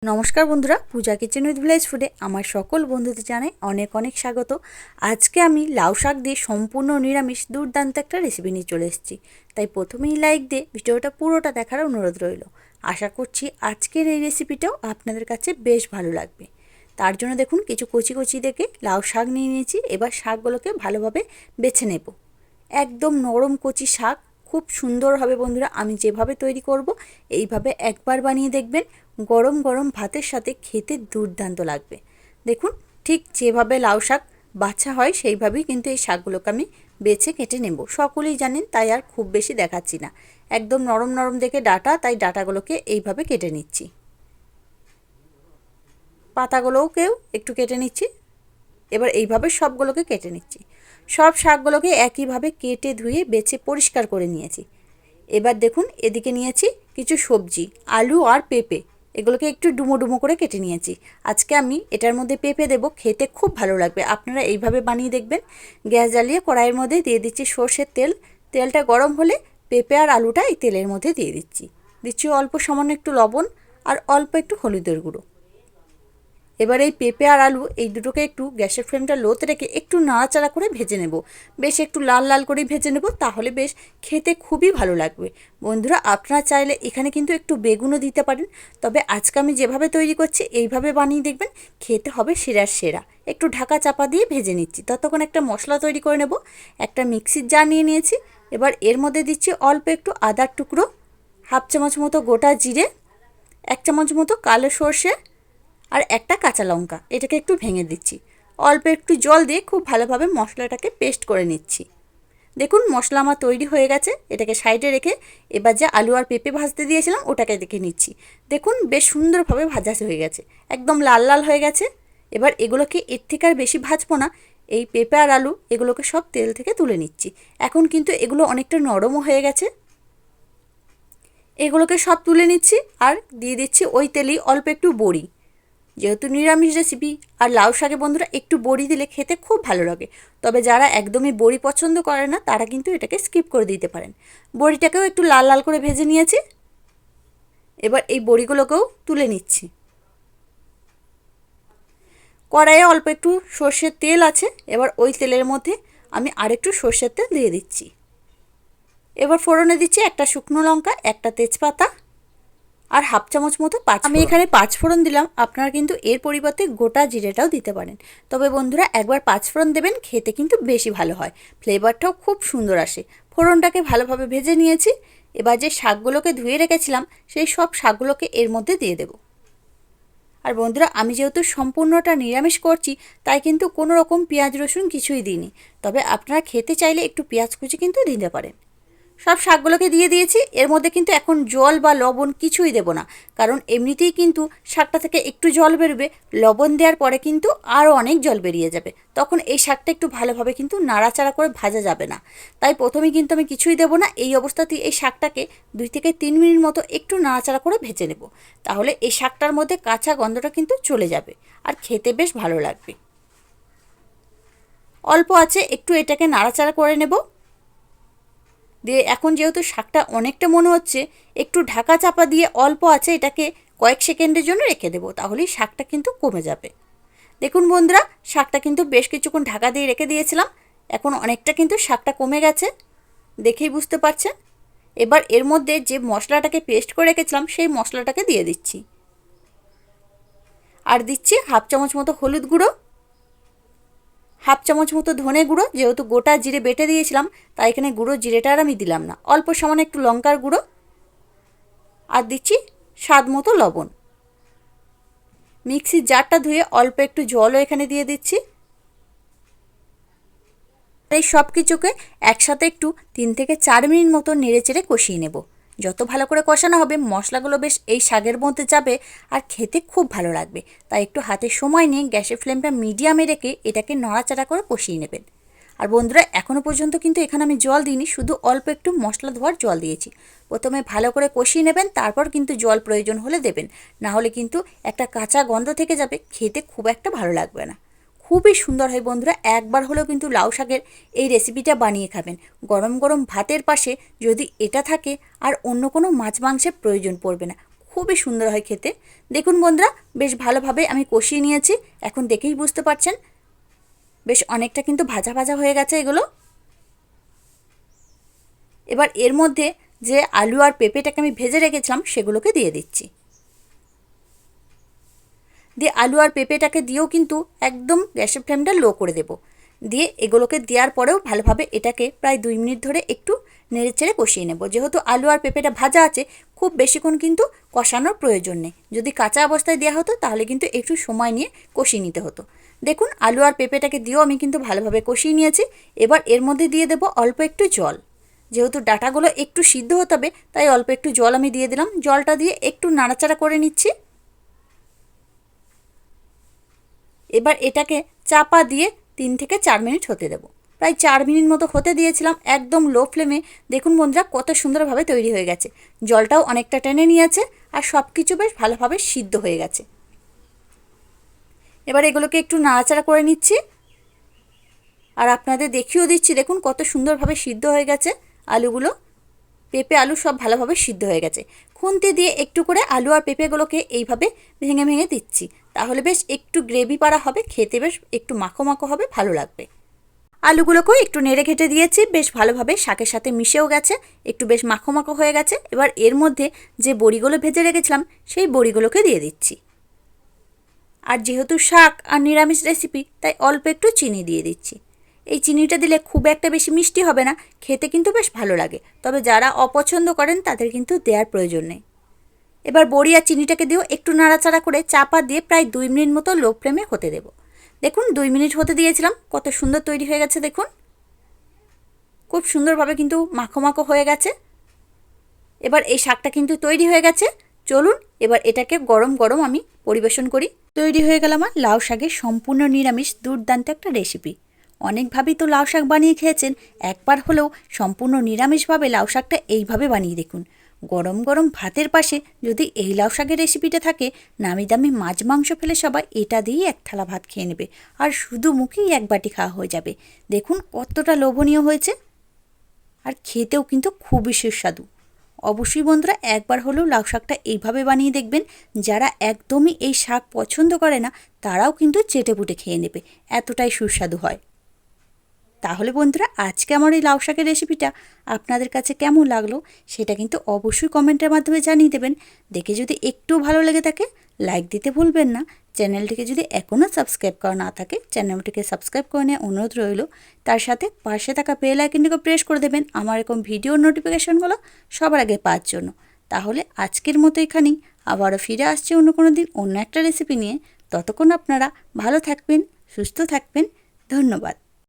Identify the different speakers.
Speaker 1: নমস্কার বন্ধুরা, পূজা kitchen with village ফুডে আমার সকল বন্ধুদের জানাই অনেক অনেক স্বাগত। আজকে আমি লাউ শাক দিয়ে সম্পূর্ণ নিরামিষ দুর্দান্ত একটা রেসিপি নিয়ে চলে এসেছি। তাই প্রথমেই লাইক দিয়ে ভিডিওটা পুরোটা দেখার অনুরোধ রইল। আশা করছি আজকের এই রেসিপিটাও আপনাদের কাছে বেশ ভালো লাগবে। তার জন্য দেখুন কিছু কচি কচি দেখে লাউ শাক নিয়ে নিয়েছি। এবার শাকগুলোকে ভালোভাবে বেছে নেব। একদম নরম কচি শাক, খুব সুন্দর হবে বন্ধুরা। আমি যেভাবে তৈরি করব এইভাবে একবার বানিয়ে দেখবেন, গরম গরম ভাতের সাথে খেতে দুর্দান্ত লাগবে। দেখুন ঠিক যেভাবে লাউ শাক বাছা হয় সেইভাবেই কিন্তু এই শাকগুলোকে আমি বেছে কেটে নেব। সকলেই জানেন, তাই আর খুব বেশি দেখাচ্ছি না। একদম নরম নরম দেখে ডাটা, তাই ডাটাগুলোকে এইভাবে কেটে নিচ্ছি। পাতাগুলোকেও একটু কেটে নিচ্ছি। এবার এইভাবে সবগুলোকে কেটে নিচ্ছি। সব শাকগুলোকে একইভাবে কেটে ধুয়ে বেছে পরিষ্কার করে নিয়েছি। এবার দেখুন এদিকে নিয়েছি কিছু সবজি, আলু আর পেঁপে। এগুলোকে একটু ডুমো ডুমো করে কেটে নিয়েছি। আজকে আমি এটার মধ্যে পেঁপে দেবো, খেতে খুব ভালো লাগবে। আপনারা এইভাবে বানিয়ে দেখবেন। গ্যাস জ্বালিয়ে কড়াইয়ের মধ্যে দিয়ে দিচ্ছি সর্ষের তেল। তেলটা গরম হলে পেঁপে আর আলুটা এই তেলের মধ্যে দিয়ে দিচ্ছি অল্প সামান্য একটু লবণ আর অল্প একটু হলুদের গুঁড়ো। এবার এই পেঁপে আর আলু এই দুটোকে একটু গ্যাসের ফ্লেমটা লোতে রেখে একটু নাড়াচাড়া করে ভেজে নেব। বেশ একটু লাল লাল করেই ভেজে নেব, তাহলে বেশ খেতে খুবই ভালো লাগবে। বন্ধুরা, আপনারা চাইলে এখানে কিন্তু একটু বেগুনও দিতে পারেন, তবে আজকে আমি যেভাবে তৈরি করছি এইভাবে বানিয়ে দেখবেন, খেতে হবে সেরার সেরা। একটু ঢাকা চাপা দিয়ে ভেজে নিচ্ছি। ততক্ষণ একটা মশলা তৈরি করে নেব। একটা মিক্সির জার নিয়ে নিয়েছি। এবার এর মধ্যে দিচ্ছি অল্প একটু আদার টুকরো, হাফ চামচ মতো গোটা জিরে, 1 চামচ মতো কালো সর্ষে আর একটা কাঁচা লঙ্কা। এটাকে একটু ভেঙে দিচ্ছি। অল্প একটু জল দিয়ে খুব ভালোভাবে মশলাটাকে পেস্ট করে নিচ্ছি। দেখুন মশলা আমার তৈরি হয়ে গেছে। এটাকে সাইডে রেখে এবার যে আলু আর পেঁপে ভাজতে দিয়েছিলাম ওটাকে দেখে নিচ্ছি। দেখুন বেশ সুন্দরভাবে ভাজা হয়ে গেছে, একদম লাল লাল হয়ে গেছে। এবার এগুলোকে এর থেকে আর বেশি ভাজবো না। এই পেঁপে আর আলু এগুলোকে সব তেল থেকে তুলে নিচ্ছি। এখন কিন্তু এগুলো অনেকটা নরমও হয়ে গেছে। এগুলোকে সব তুলে নিচ্ছি আর দিয়ে দিচ্ছি ওই তেলেই অল্প একটু বড়ি। যেহেতু নিরামিষ রেসিপি আর লাউ শাকে বন্ধুরা একটু বড়ি দিলে খেতে খুব ভালো লাগে। তবে যারা একদমই বড়ি পছন্দ করে না তারা কিন্তু এটাকে স্কিপ করে দিতে পারেন। বড়িটাকেও একটু লাল লাল করে ভেজে নিয়েছি। এবার এই বড়িগুলোকেও তুলে নিচ্ছি। কড়াইয়ে অল্প একটু সর্ষের তেল আছে। এবার ওই তেলের মধ্যে আমি আরেকটু সর্ষের তেল দিয়ে দিচ্ছি। এবার ফোড়নে দিচ্ছি একটা শুকনো লঙ্কা, একটা তেজপাতা আর হাফ চামচ মতো আমি এখানে 5 ফোড়ন দিলাম। আপনারা কিন্তু এর পরিবর্তে গোটা জিরেটাও দিতে পারেন। তবে বন্ধুরা একবার 5 ফোড়ন দেবেন, খেতে কিন্তু বেশি ভালো হয়, ফ্লেভারটাও খুব সুন্দর আসে। ফোড়নটাকে ভালোভাবে ভেজে নিয়েছি। এবার যে শাকগুলোকে ধুয়ে রেখেছিলাম সেই সব শাকগুলোকে এর মধ্যে দিয়ে দেব। আর বন্ধুরা আমি যেহেতু সম্পূর্ণটা নিরামিষ করছি, তাই কিন্তু কোনো রকম পেঁয়াজ রসুন কিছুই দিইনি। তবে আপনারা খেতে চাইলে একটু পেঁয়াজ কুচি কিন্তু দিতে পারেন। সব শাকগুলোকে দিয়ে দিয়েছি। এর মধ্যে কিন্তু এখন জল বা লবণ কিছুই দেব না, কারণ এমনিতেই কিন্তু শাকটা থেকে একটু জল বেরোবে। লবণ দেওয়ার পরে কিন্তু আরও অনেক জল বেরিয়ে যাবে, তখন এই শাকটা একটু ভালোভাবে কিন্তু নাড়াচাড়া করে ভাজা যাবে না। তাই প্রথমেই কিন্তু আমি কিছুই দেব না। এই অবস্থাতেই এই শাকটাকে 2 থেকে 3 মিনিট মতো একটু নাড়াচাড়া করে ভেজে নেব। তাহলে এই শাকটার মধ্যে কাঁচা গন্ধটা কিন্তু চলে যাবে আর খেতে বেশ ভালো লাগবে। অল্প আছে একটু এটাকে নাড়াচাড়া করে নেব। দিয়ে এখন যেহেতু শাকটা অনেকটা মনে হচ্ছে, একটু ঢাকা চাপা দিয়ে অল্প আছে এটাকে কয়েক সেকেন্ডের জন্য রেখে দেবো, তাহলেই শাকটা কিন্তু কমে যাবে। দেখুন বন্ধুরা, শাকটা কিন্তু বেশ কিছুক্ষণ ঢাকা দিয়ে রেখে দিয়েছিলাম। এখন অনেকটা কিন্তু শাকটা কমে গেছে, দেখেই বুঝতে পারছেন। এবার এর মধ্যে যে মশলাটাকে পেস্ট করে রেখেছিলাম সেই মশলাটাকে দিয়ে দিচ্ছি। আর দিচ্ছি হাফ চামচ মতো হলুদ গুঁড়ো, হাফ চামচ মতো ধনে গুঁড়ো। যেহেতু গোটা জিরে বেটে দিয়েছিলাম তাই এখানে গুঁড়ো জিরেটা আর আমি দিলাম না। অল্প সামান্য একটু লঙ্কার গুঁড়ো আর দিচ্ছি স্বাদ মতো লবণ। মিক্সির জারটা ধুয়ে অল্প একটু জলও এখানে দিয়ে দিচ্ছি। এই সব কিছুকে একসাথে একটু 3 থেকে 4 মিনিট মতো নেড়েচেড়ে কষিয়ে নেব। যত ভালো করে কষানো হবে মশলাগুলো বেশ এই শাকের মধ্যে যাবে আর খেতে খুব ভালো লাগবে। তাই একটু হাতে সময় নিয়ে গ্যাসের ফ্লেমটা মিডিয়ামে রেখে এটাকে নাড়াচাড়া করে কষিয়ে নেবেন। আর বন্ধুরা এখনও পর্যন্ত কিন্তু এখানে আমি জল দিইনি, শুধু অল্প একটু মশলা ধোয়ার জল দিয়েছি। প্রথমে ভালো করে কষিয়ে নেবেন, তারপর কিন্তু জল প্রয়োজন হলে দেবেন। না হলে কিন্তু একটা কাঁচা গন্ধ থেকে যাবে, খেতে খুব একটা ভালো লাগবে না। খুবই সুন্দর হয় বন্ধুরা, একবার হলেও কিন্তু লাউ শাকের এই রেসিপিটা বানিয়ে খাবেন। গরম গরম ভাতের পাশে যদি এটা থাকে আর অন্য কোনো মাছ মাংসের প্রয়োজন পড়বে না। খুবই সুন্দর হয় খেতে। দেখুন বন্ধুরা, বেশ ভালোভাবে আমি কষিয়ে নিয়েছি। এখন দেখেই বুঝতে পারছেন বেশ অনেকটা কিন্তু ভাজা ভাজা হয়ে গেছে এগুলো। এবার এর মধ্যে যে আলু আর পেঁপেটাকে আমি ভেজে রেখেছিলাম সেগুলোকে দিয়ে দিচ্ছি। দিয়ে আলু আর পেঁপেটাকে দিয়েও কিন্তু একদম গ্যাসের ফ্লেমটা লো করে দেব। দিয়ে এগুলোকে দেওয়ার পরেও ভালোভাবে এটাকে প্রায় 2 মিনিট ধরে একটু নেড়েচেড়ে কষিয়ে নেব। যেহেতু আলু আর পেঁপেটা ভাজা আছে, খুব বেশিক্ষণ কিন্তু কষানোর প্রয়োজন নেই। যদি কাঁচা অবস্থায় দেওয়া হতো তাহলে কিন্তু একটু সময় নিয়ে কষিয়ে নিতে হতো। দেখুন আলু আর পেঁপেটাকে দিয়েও আমি কিন্তু ভালোভাবে কষিয়ে নিয়েছি। এবার এর মধ্যে দিয়ে দেব অল্প একটু জল। যেহেতু ডাঁটাগুলো একটু সিদ্ধ হতে হবে তাই অল্প একটু জল আমি দিয়ে দিলাম। জলটা দিয়ে একটু নাড়াচাড়া করে নিচ্ছি। এবার এটাকে চাপা দিয়ে 3 থেকে 4 মিনিট হতে দেব। প্রায় 4 মিনিট মতো হতে দিয়েছিলাম একদম লো ফ্লেমে। দেখুন বন্ধুরা কত সুন্দরভাবে তৈরি হয়ে গেছে। জলটাও অনেকটা টেনে নিয়েছে আর সব কিছু বেশ ভালোভাবে সিদ্ধ হয়ে গেছে। এবার এগুলোকে একটু নাড়াচাড়া করে নিচ্ছি আর আপনাদের দেখিয়েও দিচ্ছি। দেখুন কত সুন্দরভাবে সিদ্ধ হয়ে গেছে আলুগুলো। পেঁপে আলু সব ভালোভাবে সিদ্ধ হয়ে গেছে। খুন্তি দিয়ে একটু করে আলু আর পেঁপেগুলোকে এইভাবে ভেঙে ভেঙে দিচ্ছি। তাহলে বেশ একটু গ্রেভি পাড়া হবে, খেতে বেশ একটু মাখো মাখো হবে, ভালো লাগবে। আলুগুলোকেও একটু নেড়ে ঘেটে দিয়েছি, বেশ ভালোভাবে শাকের সাথে মিশেও গেছে, একটু বেশ মাখো মাখো হয়ে গেছে। এবার এর মধ্যে যে বড়িগুলো ভেজে রেখেছিলাম সেই বড়িগুলোকে দিয়ে দিচ্ছি। আর যেহেতু শাক আর নিরামিষ রেসিপি তাই অল্প একটু চিনি দিয়ে দিচ্ছি। এই চিনিটা দিলে খুব একটা বেশি মিষ্টি হবে না, খেতে কিন্তু বেশ ভালো লাগে। তবে যারা অপছন্দ করেন তাদের কিন্তু দেওয়ার প্রয়োজন নেই। এবার বড়ি আর চিনিটাকে দিয়েও একটু নাড়াচাড়া করে চাপা দিয়ে প্রায় 2 মিনিট মতো লো ফ্লেমে হতে দেব। দেখুন 2 মিনিট হতে দিয়েছিলাম, কত সুন্দর তৈরি হয়ে গেছে। দেখুন খুব সুন্দরভাবে কিন্তু মাখো মাখো হয়ে গেছে। এবার এই শাকটা কিন্তু তৈরি হয়ে গেছে। চলুন এবার এটাকে গরম গরম আমি পরিবেশন করি। তৈরি হয়ে গেল আমার লাউ শাকের সম্পূর্ণ নিরামিষ দুর্দান্ত একটা রেসিপি। অনেকভাবেই তো লাউ শাক বানিয়ে খেয়েছেন, একবার হলেও সম্পূর্ণ নিরামিষভাবে লাউ শাকটা এইভাবে বানিয়ে দেখুন। গরম গরম ভাতের পাশে যদি এই লাউ শাকের রেসিপিটা থাকে, নামি দামি মাছ মাংস ফেলে সবাই এটা দিয়েই এক থালা ভাত খেয়ে নেবে আর শুধু মুখেই এক বাটি খাওয়া হয়ে যাবে। দেখুন কতটা লোভনীয় হয়েছে আর খেতেও কিন্তু খুবই সুস্বাদু। অবশ্যই বন্ধুরা একবার হলেও লাউ শাকটা এইভাবে বানিয়ে দেখবেন। যারা একদমই এই শাক পছন্দ করে না তারাও কিন্তু চেটেপুটে খেয়ে নেবে, এতটাই সুস্বাদু হয়। তাহলে বন্ধুরা আজকে আমার এই লাউ শাকের রেসিপিটা আপনাদের কাছে কেমন লাগলো সেটা কিন্তু অবশ্যই কমেন্টের মাধ্যমে জানিয়ে দেবেন। দেখে যদি একটু ভালো লেগে থাকে লাইক দিতে ভুলবেন না। চ্যানেলটিকে যদি এখনও সাবস্ক্রাইব করা না থাকে চ্যানেলটিকে সাবস্ক্রাইব করে নেওয়ার অনুরোধ রইল। তার সাথে পাশে থাকা বেল আইকনটিকে প্রেস করে দেবেন আমার এরকম ভিডিওর নোটিফিকেশনগুলো সবার আগে পাওয়ার জন্য। তাহলে আজকের মতো এখানেই, আবারও ফিরে আসছে অন্য কোনো দিন অন্য একটা রেসিপি নিয়ে। ততক্ষণ আপনারা ভালো থাকবেন, সুস্থ থাকবেন। ধন্যবাদ।